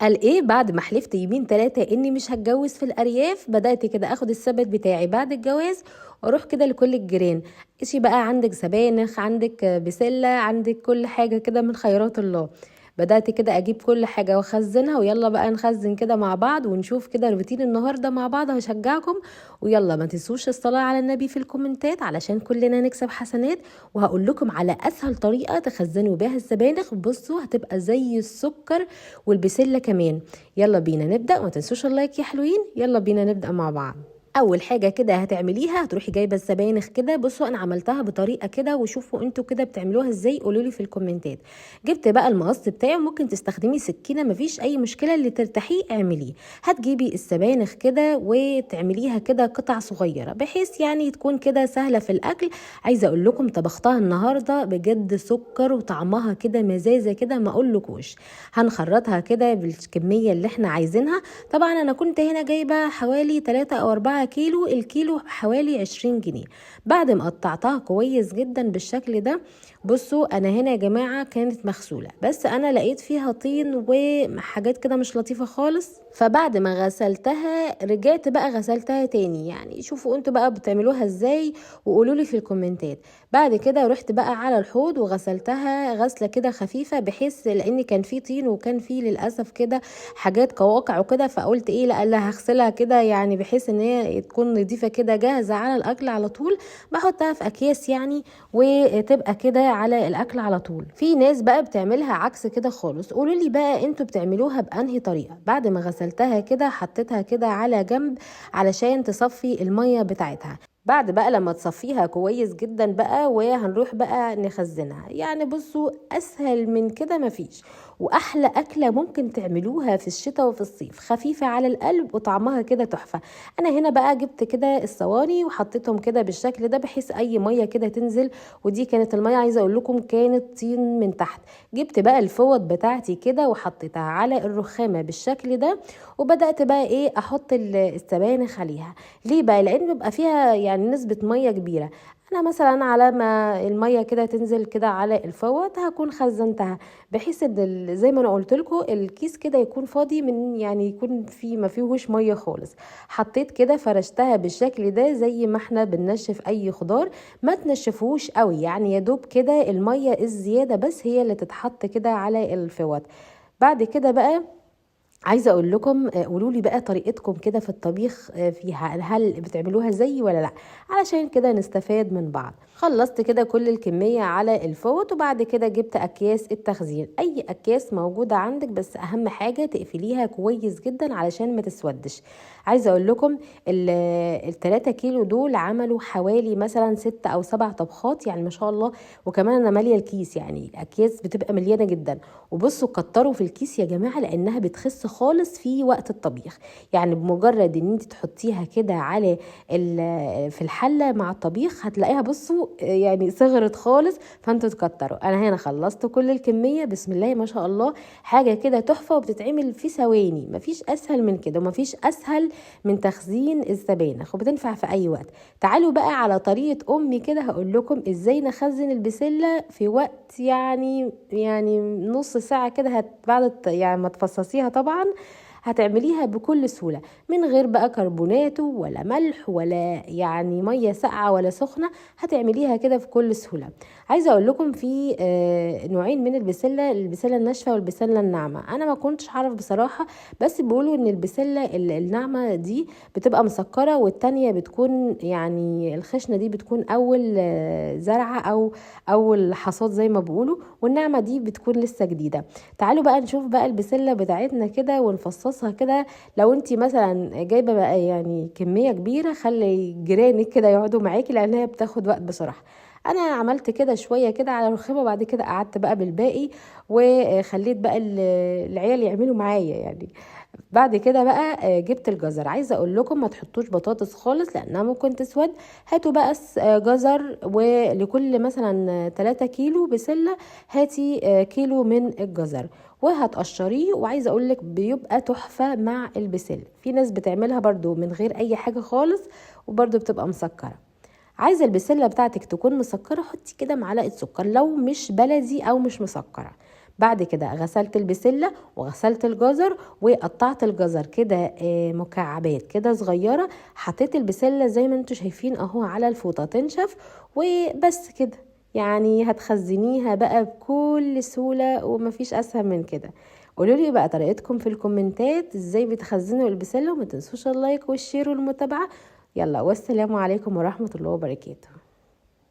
قال ايه؟ بعد ما حلفت يمين 3 اني مش هتجوز في الارياف، بدأت كده اخد الثبت بتاعي بعد الجواز واروح كده لكل الجيران. اشي بقى عندك سبانخ، عندك بسلة، عندك كل حاجة كده من خيرات الله. بدأت كده اجيب كل حاجة واخزنها، ويلا بقى نخزن كده مع بعض ونشوف كده روتين النهاردة مع بعض. هشجعكم، ويلا ما تنسوش الصلاة على النبي في الكومنتات علشان كلنا نكسب حسنات. وهقول لكم على اسهل طريقة تخزنوا بيها السبانخ، بصوا هتبقى زي السكر والبسلة كمان. يلا بينا نبدأ، وما تنسوش اللايك يا حلوين. يلا بينا نبدأ مع بعض. اول حاجه كده هتعمليها، هتروحي جايبه السبانخ كده. بصوا انا عملتها بطريقه كده، وشوفوا انتوا كده بتعملوها ازاي، قولوا لي في الكومنتات. جبت بقى المقص بتاعي، ممكن تستخدمي سكينه مفيش اي مشكله، اللي ترتاحيه اعمليه. هتجيبي السبانخ كده وتعمليها كده قطع صغيره، بحيث يعني تكون كده سهله في الاكل. عايزه اقول لكم طبختها النهارده بجد سكر، وطعمها كده مزازه كده ما اقولكوش. هنخرطها كده بالكميه اللي احنا عايزينها. طبعا انا كنت هنا جايبه حوالي 3 او 4 كيلو، الكيلو حوالي 20 جنيه. بعد ما قطعتها كويس جدا بالشكل ده، بصوا انا هنا يا جماعه كانت مغسوله، بس انا لقيت فيها طين وحاجات كده مش لطيفه خالص. فبعد ما غسلتها رجعت بقى غسلتها تاني. يعني شوفوا انتوا بقى بتعملوها ازاي وقولوا لي في الكومنتات. بعد كده رحت بقى على الحوض وغسلتها غسله كده خفيفه، بحيث لان كان في طين وكان في للاسف كده حاجات قواقع وكده. فقلت ايه، لا هغسلها كده يعني بحيث ان هي تكون نضيفه كده جاهزه على الاكل على طول. بحطها في اكياس يعني، وتبقى كده على الاكل على طول. في ناس بقى بتعملها عكس كده خالص. قولوا لي بقى انتوا بتعملوها بانهي طريقه. بعد ما غسلتها كده حطيتها كده على جنب علشان تصفي الميه بتاعتها. بعد بقى لما تصفيها كويس جدا بقى، وهنروح بقى نخزنها. يعني بصوا اسهل من كده مفيش. واحلى اكله ممكن تعملوها في الشتاء وفي الصيف، خفيفه على القلب وطعمها كده تحفه. انا هنا بقى جبت كده الصواني وحطيتهم كده بالشكل ده، بحيث اي ميه كده تنزل. ودي كانت الميه، عايزه اقول لكم كانت طين من تحت. جبت بقى الفوط بتاعتي كده وحطيتها على الرخامه بالشكل ده، وبدات بقى ايه احط السبانخ عليها. ليه بقى؟ لان بيبقى فيها يعني نسبه ميه كبيره. انا مثلا على ما الميه كده تنزل كده على الفوط هكون خزنتها، بحيث ان زي ما انا قلت لكم الكيس كده يكون فاضي، من يعني يكون فيه ما فيهوش ميه خالص. حطيت كده فرشتها بالشكل ده زي ما احنا بننشف اي خضار. ما تنشفوش قوي يعني، يا دوب كده الميه الزياده بس هي اللي تتحط كده على الفوط. بعد كده بقى عايزه اقول لكم قولوا لي بقى طريقتكم كده في الطبيخ فيها، هل بتعملوها زي ولا لا، علشان كده نستفاد من بعض. خلصت كده كل الكميه على الفوط، وبعد كده جبت اكياس التخزين، اي اكياس موجوده عندك، بس اهم حاجه تقفليها كويس جدا علشان ما تسودش. عايزه اقول لكم ال3 كيلو دول عملوا حوالي مثلا 6 او 7 طبخات، يعني ما شاء الله. وكمان انا ماليه الكيس، يعني الاكياس بتبقى مليانه جدا. وبصوا كتروا في الكيس يا جماعه، لانها بتخس خالص في وقت الطبيخ. يعني بمجرد ان انت تحطيها كده على في الحله مع الطبيخ هتلاقيها بصوا يعني صغرت خالص. فانتوا تكتروا. انا هنا خلصت كل الكميه، بسم الله ما شاء الله، حاجه كده تحفه وبتتعمل في ثواني. مفيش اسهل من كده، ومفيش اسهل من تخزين السبانخ، وبتنفع في اي وقت. تعالوا بقى على طريقه امي كده، هقول لكم ازاي نخزن البسله في وقت يعني نص ساعه كده. بعد يعني ما تفصصيها طبعا هتعمليها بكل سهولة، من غير بقى كربوناتو ولا ملح ولا يعني مية ساقعة ولا سخنة. هتعمليها كده بكل سهولة. عايزة اقول لكم في نوعين من البسلة، البسلة الناشفة والبسلة الناعمة. انا ما كنتش عارف بصراحة، بس بيقولوا ان البسلة الناعمة دي بتبقى مسكرة، والتانية بتكون يعني الخشنة دي بتكون اول زرعة او اول حصاد زي ما بيقولوا، والناعمة دي بتكون لسه جديدة. تعالوا بقى نشوف بقى البسلة بتاعتنا كده ونفصصها كده. لو انتي مثلا جايبة بقى يعني كمية كبيرة، خلي جيرانك كده يقعدوا معاكي، لان هي بتاخد وقت بصراحة. انا عملت كده شوية كده على رخامة، بعد كده قعدت بقى بالباقي، وخليت بقى العيال يعملوا معايا يعني. بعد كده بقى جبت الجزر. عايزه اقول لكم ما تحطوش بطاطس خالص لانها ممكن تسود. هاتوا بقى جزر، ولكل مثلا 3 كيلو بسله هاتي كيلو من الجزر وهتقشريه. وعايزه اقول لك بيبقى تحفه مع البسله. في ناس بتعملها برضو من غير اي حاجه خالص، وبرضو بتبقى مسكره. عايزه البسله بتاعتك تكون مسكره، حطي كده معلقه سكر لو مش بلدي او مش مسكره. بعد كده غسلت البسلة وغسلت الجزر وقطعت الجزر كده مكعبات كده صغيرة. حطيت البسلة زي ما انتوا شايفين اهو على الفوطة تنشف وبس كده. يعني هتخزنيها بقى بكل سهولة ومفيش اسهل من كده. قولولي بقى طريقتكم في الكومنتات ازاي بتخزنوا البسلة، وما تنسوش اللايك والشير والمتابعة. يلا والسلام عليكم ورحمة الله وبركاته.